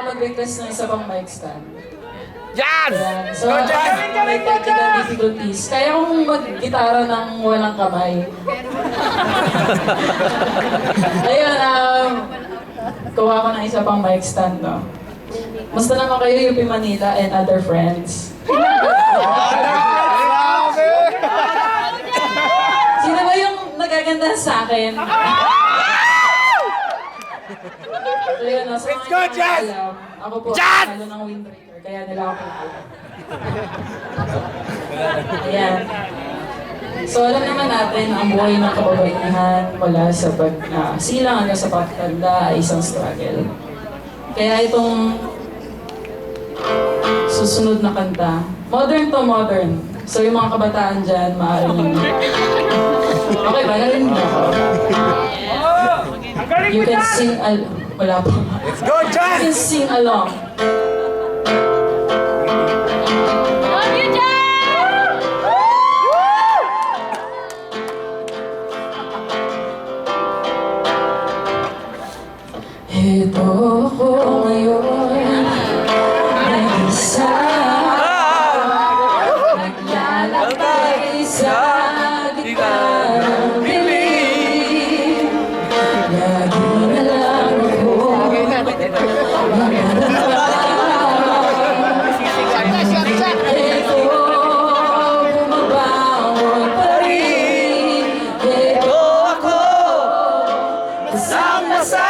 mag-request ng isa pang mic stand. Yan! Ayan. So, may technical difficulties. Kaya kong mag-gitara ng walang kamay. Ayun, kuha ko ng isa pang mic stand, no? Musta naman kayo, UP Manila and other friends? Sino ba yung nagaganda sa akin? So yun, sa mga hindi ko alam, ako po ang ng windbreaker, kaya nila ako kilala. Ayan. So alam naman natin, ang buhay ng kababaihan mula sa silang hanggang sa pagtanda ay isang struggle. Kaya itong susunod na kanta, modern to modern. So yung mga kabataan dyan, maaaring... Okay ba? Narinig mo ako? You can sing wala pa. Let's go, Jan! You can sing along. Love you, Jan! Ito ako ngayon, nag-isa, naglalakbay sa gitna ng dilim. Lagi na lang ako ito, bumabangon pa rin. Ito ako, kasama sa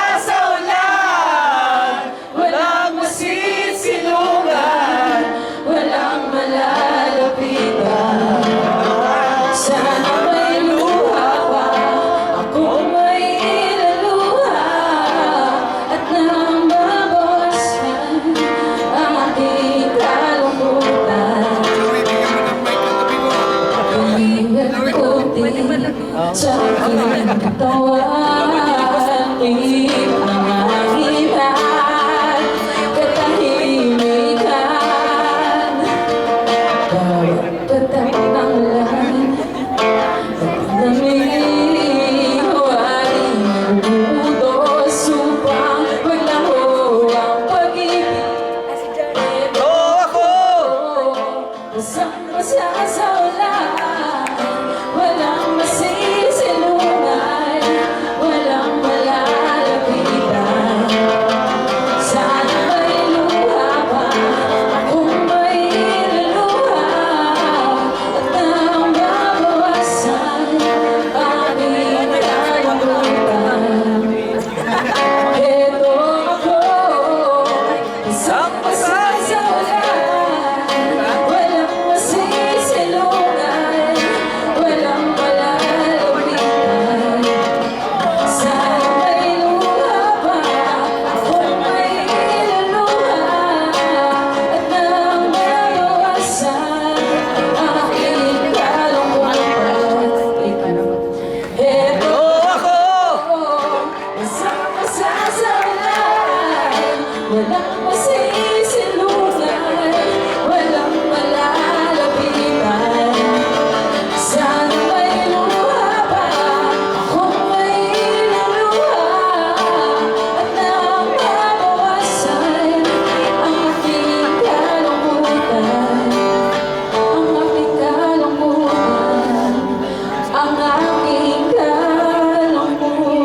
walang masisilungan, walang malalapitan. Sana may luha pa, ako may ilaluha, at nang mabawasan ang aking kalungkutan. Tumingan kunti sa aking katawan, lihim ng aking lahat. Bawat patak ng lahat at namihiwaring nabubudos upang maglaho ang pag-ibig. Ito ako, basang-basa sa ulan, walang masisilungan, walang malalapitan. Sana may luha pa, akong may ilaluha, at nang mabawasan ang aking kalungkutan. Ito ako, basang-basa sa ulan, walang masisilungan, walang malalapitan. Sana may luha pa, akong may ilaluha, at nang mabawasan ang aking kalungkutan. Ito ako, basang-basa sa ulan, walang masisilungan, walang malalapitan. Sana may luha pa, akong may ilaluha, at nang mabawasan ang aking kalungkutan. Ang aking kalungkutan, ang aking kalungkutan.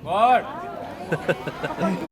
More!